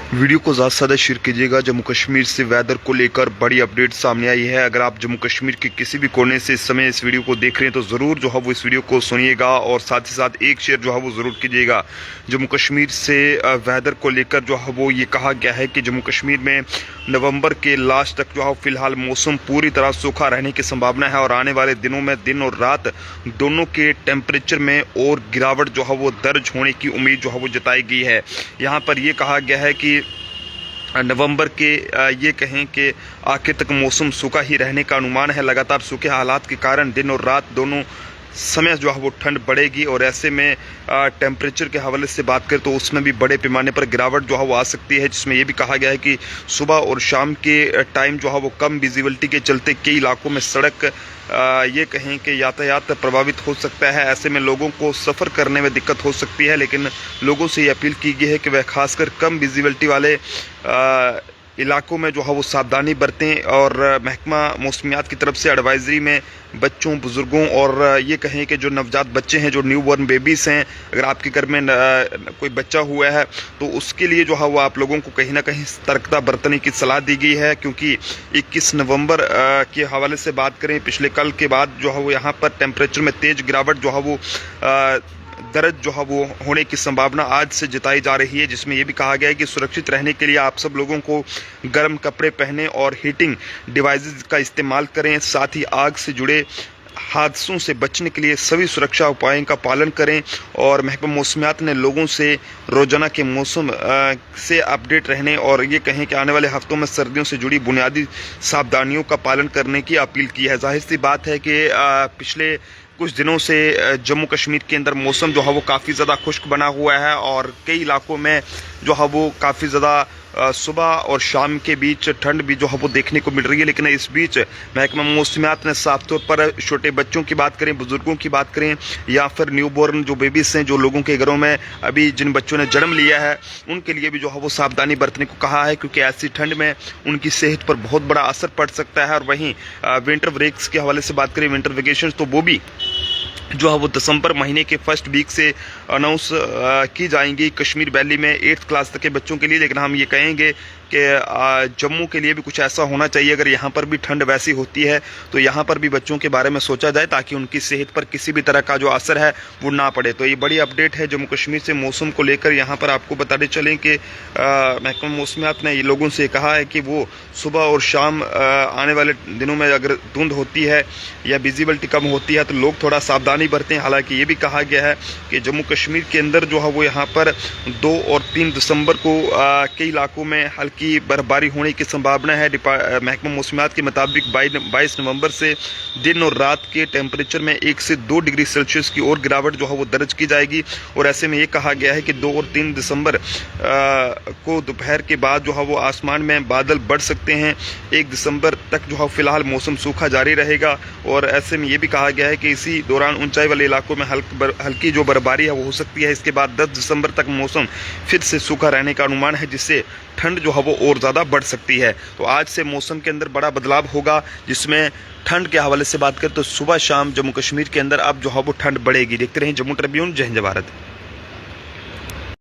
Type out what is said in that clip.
Video को ज़्यादा से ज़्यादा शेयर कीजिएगा। जम्मू कश्मीर से वेदर को लेकर बड़ी अपडेट सामने आई है। अगर आप जम्मू कश्मीर के किसी भी कोने से इस समय इस वीडियो को देख रहे हैं तो ज़रूर जो है वो इस वीडियो को सुनिएगा और साथ ही साथ एक शेयर जो है वो ज़रूर कीजिएगा। जम्मू कश्मीर से वेदर को लेकर जो है वो ये कहा गया है कि जम्मू कश्मीर में नवंबर के लास्ट तक जो है फिलहाल मौसम पूरी तरह सूखा रहने की संभावना है और आने वाले दिनों में दिन और रात दोनों के टेम्परेचर में और गिरावट जो है वो दर्ज होने की उम्मीद जो है वो जताई गई है। यहाँ पर यह कहा गया है कि नवंबर के ये कहें कि आखिर तक मौसम सूखा ही रहने का अनुमान है। लगातार सूखे हालात के कारण दिन और रात दोनों समय जो है वो ठंड बढ़ेगी और ऐसे में टेम्परेचर के हवाले से बात करें तो उसमें भी बड़े पैमाने पर गिरावट जो है वो आ सकती है, जिसमें ये भी कहा गया है कि सुबह और शाम के टाइम जो है वो कम विजिबिलिटी के चलते कई इलाकों में सड़क ये कहें कि यातायात प्रभावित हो सकता है। ऐसे में लोगों को सफ़र करने में दिक्कत हो सकती है, लेकिन लोगों से ये अपील की गई है कि वह खासकर कम विजिबिलिटी वाले इलाकों में जो है वो सावधानी बरतें और महकमा मौसमियात की तरफ से एडवाइजरी में बच्चों, बुज़ुर्गों और ये कहें कि जो नवजात बच्चे हैं, जो न्यू बॉर्न बेबीज़ हैं, अगर आपके घर में कोई बच्चा हुआ है तो उसके लिए जो है वो आप लोगों को कहीं ना कहीं सतर्कता बरतने की सलाह दी गई है, क्योंकि 21 नवंबर के हवाले से बात करें पिछले कल के बाद जो है वो यहाँ पर टेम्परेचर में तेज़ गिरावट जो है वो दर्ज जो है वो होने की संभावना आज से जताई जा रही है, जिसमें यह भी कहा गया है कि सुरक्षित रहने के लिए आप सब लोगों को गर्म कपड़े पहने और हीटिंग डिवाइसेस का इस्तेमाल करें। साथ ही आग से जुड़े हादसों से बचने के लिए सभी सुरक्षा उपायों का पालन करें और महकमा मौसमियात ने लोगों से रोजाना के मौसम से अपडेट रहने और ये कहें कि आने वाले हफ्तों में सर्दियों से जुड़ी बुनियादी सावधानियों का पालन करने की अपील की है। जाहिर सी बात है कि पिछले कुछ दिनों से जम्मू कश्मीर के अंदर मौसम जो है वो काफ़ी ज़्यादा खुश्क बना हुआ है और कई इलाकों में जो है वो काफ़ी ज़्यादा सुबह और शाम के बीच ठंड भी जो है वो देखने को मिल रही है। लेकिन इस बीच महकमा मौसमियात ने साफ तौर पर छोटे बच्चों की बात करें, बुजुर्गों की बात करें या फिर न्यू बॉर्न जो बेबीज़ हैं, जो लोगों के घरों में अभी जिन बच्चों ने जन्म लिया है, उनके लिए भी जो है वो सावधानी बरतने को कहा है, क्योंकि ऐसी ठंड में उनकी सेहत पर बहुत बड़ा असर पड़ सकता है। और वहीं विंटर ब्रेक्स के हवाले से बात करें, विंटर वेकेशन, तो वो भी जो है वो दिसंबर महीने के फर्स्ट वीक से अनाउंस की जाएंगी कश्मीर वैली में 8th क्लास तक के बच्चों के लिए। लेकिन हम ये कहेंगे कि जम्मू के लिए भी कुछ ऐसा होना चाहिए। अगर यहाँ पर भी ठंड वैसी होती है तो यहाँ पर भी बच्चों के बारे में सोचा जाए, ताकि उनकी सेहत पर किसी भी तरह का जो असर है वो ना पड़े। तो ये बड़ी अपडेट है जम्मू कश्मीर से मौसम को लेकर। यहाँ पर आपको बताते चलें कि महकमा मौसमियात ने ये लोगों से कहा है कि वो सुबह और शाम आने वाले दिनों में अगर धुंध होती है या विजिबिलिटी कम होती है तो लोग थोड़ा सावधानी बरतें। हालांकि ये भी कहा गया है कि जम्मू कश्मीर के अंदर जो है वो यहाँ पर 2 और 3 दिसंबर को कई इलाकों में हल्की बर्फबारी होने की संभावना है। महकमा मौसमियात के मुताबिक 22 नवंबर से दिन और रात के टेम्परेचर में 1 से 2 डिग्री सेल्सियस की और गिरावट जो है वो दर्ज की जाएगी। और ऐसे में ये कहा गया है कि 2 और 3 दिसंबर को दोपहर के बाद जो है वो आसमान में बादल बढ़ सकते हैं। 1 दिसंबर तक जो है फिलहाल मौसम सूखा जारी रहेगा और ऐसे में ये भी कहा गया है कि इसी दौरान ऊंचाई वाले इलाकों में हल्की जो बर्फबारी है वो हो सकती है। इसके बाद 10 दिसंबर तक मौसम फिर से सूखा रहने का अनुमान है, जिससे ठंड जो है वो और ज़्यादा बढ़ सकती है। तो आज से मौसम के अंदर बड़ा बदलाव होगा, जिसमें ठंड के हवाले से बात करें तो सुबह शाम जम्मू कश्मीर के अंदर अब जो है वो ठंड बढ़ेगी। देखते रहें जम्मू ट्रिब्यून। जय हिंद, जय भारत।